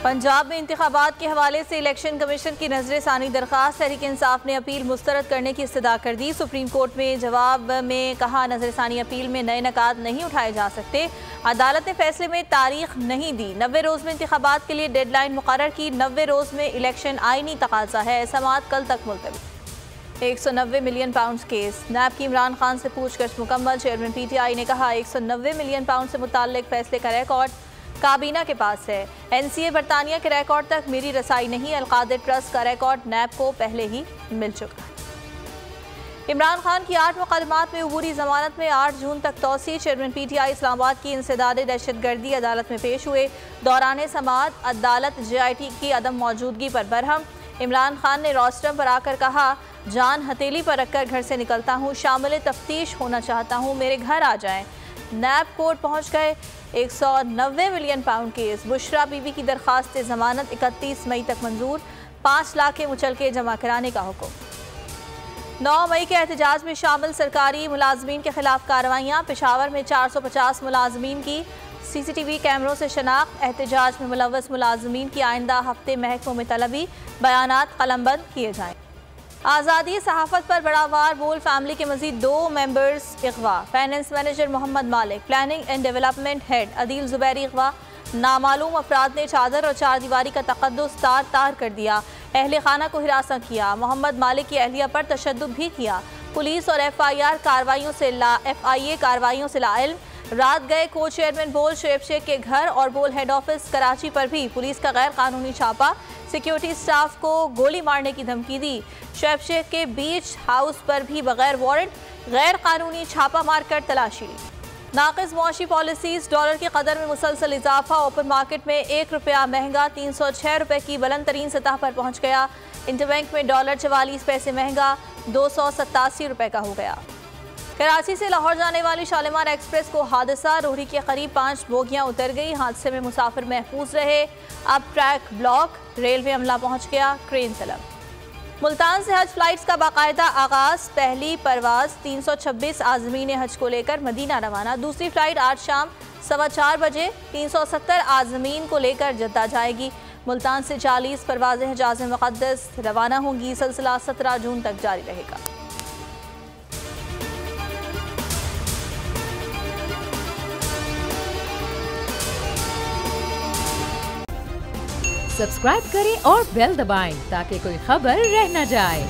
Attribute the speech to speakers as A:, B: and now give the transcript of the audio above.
A: पंजाब में इंतखाबात के हवाले से इलेक्शन कमीशन की नजरसानी दरख्वास्त तहरीक इंसाफ ने अपील मुस्तरद करने की इस्तदा कर दी। सुप्रीम कोर्ट में जवाब में कहा, नजरसानी अपील में नए नकात नहीं उठाए जा सकते। अदालत ने फैसले में तारीख नहीं दी। 90 रोज में इंतखाबात के लिए डेडलाइन मुकर्रर की। 90 रोज में इलेक्शन आईनी तकाजा है। समाअत कल तक मुलतवी। 190 मिलियन पाउंड केस। नैब की इमरान खान से पूछताछ मुकम्मल। चेयरमैन PTI ने कहा, 190 मिलियन पाउंड से मुताल्लिक फैसले का रिकॉर्ड काबीना के पास है। NCA बरतानिया के रिकॉर्ड तक मेरी रसाई नहीं। अलकादिर ट्रस्ट का रिकॉर्ड नैब को पहले ही मिल चुका है। इमरान खान की 8 मुकदमात में अबूरी जमानत में 8 जून तक तौसी। चेयरमैन PTI इस्लामाबाद की इंसदाद दहशतगर्दी अदालत में पेश हुए। दौरान समाअत अदालत JIT की अदम मौजूदगी पर बरहम। इमरान खान ने रोस्टम पर आकर कहा, जान हथेली पर रखकर घर से निकलता हूँ, शामिल तफ्तीश होना चाहता हूँ, मेरे घर आ जाएं। नैब कोर्ट पहुँच गए। 190 million pound case. Bushra Bibi की दरख्वास्त जमानत 31 मई तक मंजूर। 5 लाख के मुचलके जमा कराने का हुक्म। 9 मई के एहतजाज में शामिल सरकारी मुलाजमीन के खिलाफ कार्रवाइयाँ। पेशावर में 450 मुलाजमीन की CCTV कैमरों से शनाख्त। एहतजाज में मुलव्वस मुलाजमीन की आइंदा हफ्ते महकमों में तलबी। बयानात कलमबंद किए जाएँ। आज़ादी सहाफ़त पर बड़ा वार। बोल फैमिली के मजीद 2 मेंबर्स अगवा। फाइनेंस मैनेजर मोहम्मद मालिक, planning and development head Adeel Zubairi अगवा। नामालूम अफराद ने चादर और चार दीवारी का तकद्दुस तार तार कर दिया। अहले खाना को हिरासा किया। मोहम्मद मालिक की अहलिया पर तशद्दुद भी किया। पुलिस और FIA कार्रवाइयों से लाइल्म। रात गए को चेयरमैन बोल शुएब शेख के घर और बोल हेड ऑफिस कराची पर भी पुलिस का गैर कानूनी छापा। सिक्योरिटी स्टाफ को गोली मारने की धमकी दी। शुएब शेख के बीच हाउस पर भी बगैर वारंट गैर कानूनी छापा मारकर तलाशी ली। नाक़िस मुआशी पॉलिसीज। डॉलर की कदर में मुसलसल इजाफा। ओपन मार्केट में 1 रुपया महंगा 306 रुपये की बुलंद तरीन सतह पर पहुँच गया। इंटरबैंक में डॉलर 44 पैसे महंगा 287 रुपये का हो गया। कराची से लाहौर जाने वाली शालीमार एक्सप्रेस को हादसा। रोहरी के करीब 5 बोगियां उतर गई। हादसे में मुसाफिर महफूज रहे। अब ट्रैक ब्लॉक। रेलवे अमला पहुंच गया। क्रेन तलब। मुल्तान से हज फ्लाइट्स का बाकायदा आगाज। पहली परवाज 326 आज़मीन हज को लेकर मदीना रवाना। दूसरी फ्लाइट आज शाम 4:15 बजे 370 आज़मीन को लेकर जद्दा जाएगी। मुल्तान से 40 परवाज़ें हजाज मुक़द्दस रवाना होंगी। सिलसिला 17 जून तक जारी रहेगा।
B: सब्सक्राइब करें और बेल दबाएं ताकि कोई खबर रह न जाए।